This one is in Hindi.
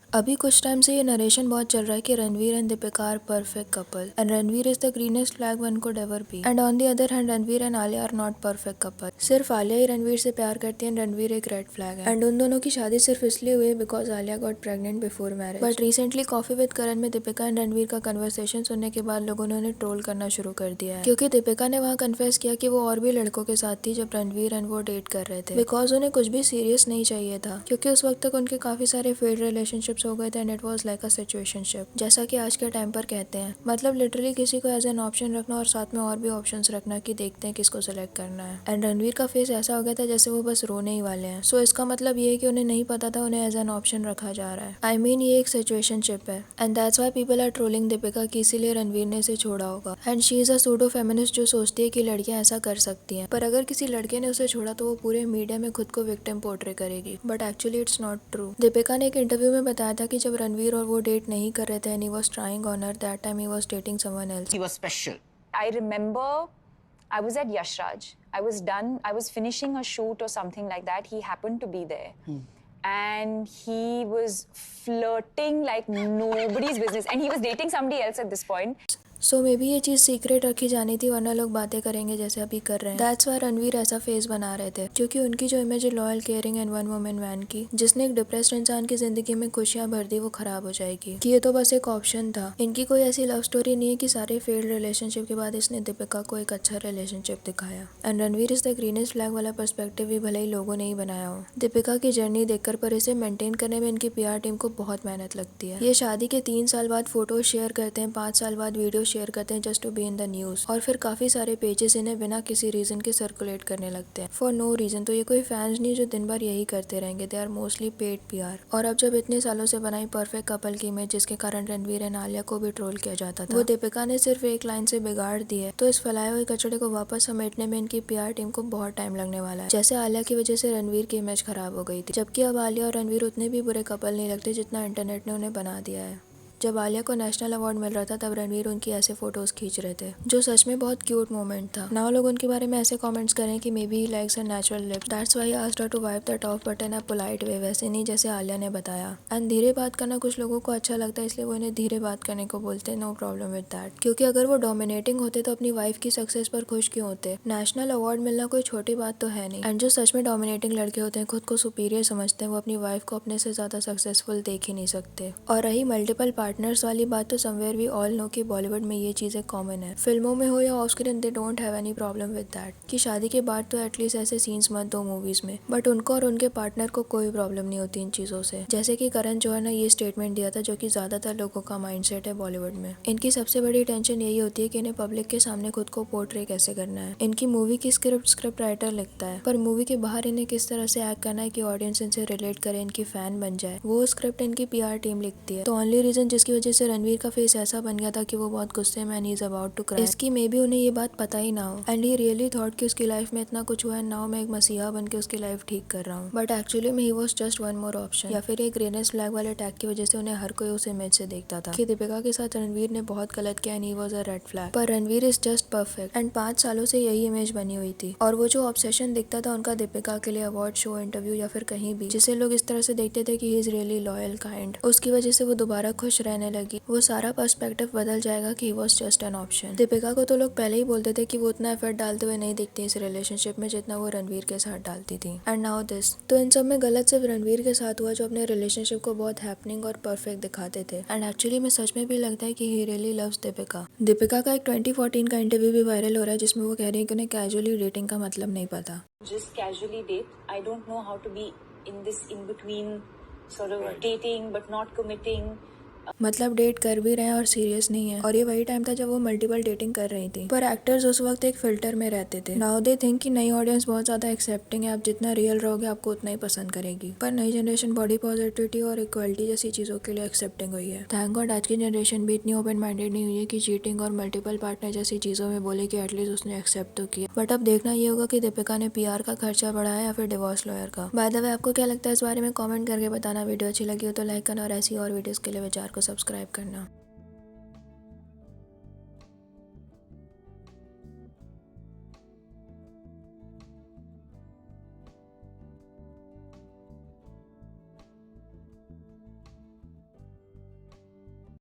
अभी कुछ टाइम से ये नरेशन बहुत चल रहा है कि Ranveer and Deepika are perfect couple and Ranveer is the greenest flag one could ever be and on the other hand Ranveer and Alia are not perfect couple. सिर्फ आलिया ही रणवीर से प्यार करती है एंड रणवीर एक रेड फ्लैग है एंड उन दोनों की शादी सिर्फ इसलिए हुई because Alia got pregnant before marriage. But recently coffee with Karan में दीपिका एंड रणवीर का कन्वर्सेशन सुनने के बाद लोगों ने उन्हें ट्रोल करना शुरू कर दिया है, क्योंकि दीपिका ने वहाँ कन्फेस किया कि वो और भी लड़कों के साथ थी जब रणवीर एंड वो डेट कर रहे थे, बिकॉज उन्हें कुछ भी सीरियस नहीं चाहिए था, क्योंकि उस वक्त तक उनके काफी सारे फेल्ड रिलेशनशिप्स हो गए थे and it was like a situationship, जैसा कि आज के टाइम पर कहते हैं। मतलब लिटरली किसी को एज एन ऑप्शन रखना और साथ में और भी ऑप्शंस रखना कि देखते हैं किसको सिलेक्ट करना है। एंड रणवीर का फेस ऐसा हो गया था जैसे वो बस रोने ही वाले हैं। सो इसका मतलब ये है कि उन्हें नहीं पता था उन्हें एज एन ऑप्शन रखा जा रहा है। आई मीन ये एक सिचुएशनशिप है and that's why people are trolling Deepika कि इसीलिए रणवीर ने इसे छोड़ा होगा। And she is a pseudo feminist जो सोचती है कि लड़कियां ऐसा कर सकती हैं, पर अगर किसी लड़के ने उसे छोड़ा तो वो पूरे मीडिया में खुद को विक्टिम पोर्ट्रे करेगी, but actually it's not true. Deepika ने एक इंटरव्यू में बताया था कि जब रणवीर और वो डेट नहीं कर रहे थे and he was trying on her, that time he was dating someone else. He was special. I remember I was at Yashraj. I was done. I was finishing a shoot or something like that. He happened to be there. And he was flirting like nobody's business. And he was dating somebody else at this point. So may be ये चीज सीक्रेट रखी जानी थी, वरना लोग बातें करेंगे जैसे अभी कर रहे हैं। दैट्स व्हाई रणवीर ऐसा फेस बना रहे थे, क्योंकि उनकी जो इमेज है loyal, caring and one woman man की, जिसने एक डिप्रेस्ड इंसान की जिंदगी में खुशियां भर दी, वो खराब हो जाएगी। कि ये तो बस एक ऑप्शन था। इनकी कोई ऐसी लव स्टोरी नहीं है कि सारे फेल्ड रिलेशनशिप के बाद इसने दीपिका को एक अच्छा रिलेशनशिप दिखाया। And Ranveer is the greenest flag वाला पर्सपेक्टिव भी भले ही लोगों ने ही बनाया हो दीपिका की जर्नी देखकर, पर इसे मेंटेन करने में इनकी PR टीम को बहुत मेहनत लगती है। ये शादी के 3 साल बाद फोटो शेयर करते हैं, 5 साल बाद वीडियो शेयर करते हैं just to be in the news, और फिर काफी सारे पेजेस इन्हें बिना किसी रीजन के सर्कुलेट करने लगते हैं फॉर नो रीजन। तो ये कोई फैंस नहीं जो दिन भर यही करते रहेंगे, they are mostly paid PR। और अब जब इतने सालों से बनाई परफेक्ट कपल की इमेज जिसके कारण रणवीर एंड आलिया को भी ट्रोल किया जाता था, वो दीपिका ने सिर्फ एक लाइन से बिगाड़ दी है, तो इस फैलाए हुए कचड़े को वापस समेटने में इनकी PR टीम को बहुत टाइम लगने वाला है। जैसे आलिया की वजह से रणवीर की इमेज खराब हो गई थी, जबकि अब आलिया और रणवीर उतने भी बुरे कपल नहीं लगते जितना इंटरनेट ने उन्हें बना दिया है। जब आलिया को नेशनल अवार्ड मिल रहा था तब रणवीर उनकी ऐसे फोटोज खींच रहे थे, जो सच में बहुत क्यूट मोमेंट था। नाउ लोग उनके बारे में ऐसे कमेंट्स करें कि maybe he likes her natural lips, that's why he asked her to wipe that off but in a polite way, वैसे नहीं जैसे आलिया ने बताया। एंड धीरे बात करना कुछ लोगों को अच्छा लगता है, इसलिए वो इन्हें धीरे बात करने को बोलते हैं, नो प्रॉब्लम विद दैट। क्योंकि अगर वो डोमिनेटिंग होते तो अपनी वाइफ की सक्सेस पर खुश क्यों होते। नेशनल अवार्ड मिलना कोई छोटी बात तो है नहीं। एंड जो सच में डोमिनेटिंग लड़के होते हैं, खुद को सुपीरियर समझते हैं, वो अपनी वाइफ को अपने से ज्यादा सक्सेसफुल देख ही नहीं सकते। और रही मल्टीपल पार्टनर्स वाली बात, तो समवेयर वी ऑल नो कि बॉलीवुड में ये चीजें कॉमन है, फिल्मों में हो या of screen, they don't have any problem with that कि शादी के बाद तो एटलीस्ट ऐसे सीन्स मत दो मूवीज में। बट उनको और उनके पार्टनर को कोई प्रॉब्लम नहीं होती इन चीजों से, जैसे कि करण जौहर ने ये स्टेटमेंट दिया था, जो कि ज्यादातर लोगों का माइंडसेट है बॉलीवुड में। इनकी सबसे बड़ी टेंशन यही होती है कि इन्हें पब्लिक के सामने खुद को पोर्ट्रे कैसे करना है। इनकी मूवी की स्क्रिप्ट राइटर लिखता है, पर मूवी के बाहर इन्हें किस तरह से एक्ट करना है कि ऑडियंस इनसे रिलेट करे, इनकी फैन बन जाए, वो स्क्रिप्ट इनकी PR टीम लिखती है। तो ओनली रीजन जिसकी वजह से रणवीर का फेस ऐसा बन गया था कि वो बहुत गुस्से में he is about to cry, इसकी मे बी उन्हें ये बात पता ही ना हो एंड ही रियली थॉट कि उसकी लाइफ में इतना कुछ हुआ है, नाउ मैं एक मसीहा बन के उसकी लाइफ ठीक कर रहा हूँ। बट एक्चुअली में he was just one more option, या फिर एक ग्रीनेस्ट फ्लैग वाले टैग की वजह से उन्हें हर कोई उस इमेज से देखता था कि दीपिका के साथ रणवीर ने बहुत गलत किया and he was a red flag. पर Ranveer is just perfect and 5 सालों से यही इमेज बनी हुई थी। और वो जो ऑब्सेशन दिखता था उनका दीपिका के लिए अवार्ड शो, इंटरव्यू या फिर कहीं भी, जिसे लोग इस तरह से देखते थे कि he is really loyal kind, उसकी वजह से वो दोबारा खुश रहने लगी। वो सारा पर्सपेक्टिव बदल जाएगा कि was just an option. Deepika को तो लोग पहले ही बोलते थे कि वो उतना एफर्ट डालते हुए नहीं दिखती इस रिलेशनशिप में जितना वो रणवीर के साथ डालती थी। एंड नाउ दिस, तो इन सब में गलत सिर्फ रणवीर के साथ हुआ, जो अपने रिलेशनशिप को बहुत हैपनिंग और परफेक्ट दिखाते थे। एंड एक्चुअली में सच में भी लगता है कि he really loves Deepika. Deepika का एक 2014 का इंटरव्यू भी वायरल हो रहा है, जिसमें वो कह रही है कि उन्हें कैजुअली डेटिंग का मतलब नहीं पता। Just casually date. I don't know how to be in this in between sort of dating but not committing. मतलब डेट कर भी रहे हैं और सीरियस नहीं है। और ये वही टाइम था जब वो मल्टीपल डेटिंग कर रही थी, पर एक्टर्स उस वक्त एक फिल्टर में रहते थे। नाउ दे थिंक कि नई ऑडियंस बहुत ज्यादा एक्सेप्टिंग है, आप जितना रियल रहोगे आपको उतना ही पसंद करेगी। पर नई जनरेशन बॉडी पॉजिटिविटी और इक्वलिटी जैसी चीजों के लिए एक्सेप्टिंग हुई है। थैंक गॉड आज की जनरेशन भी इतनी ओपन माइंडेड नहीं हुई है कि चीटिंग और मल्टीपल पार्टनर जैसी चीजों में बोले कि एटलीस्ट उसने एक्सेप्ट तो किया। बट अब देखना ये होगा कि दीपिका ने PR का खर्चा बढ़ाया या फिर डिवोर्स लॉयर का। बाय द वे, आपको क्या लगता है इस बारे में कमेंट करके बताना। वीडियो अच्छी लगी हो तो लाइक करना और ऐसी और वीडियोस के लिए विचार को सब्सक्राइब करना।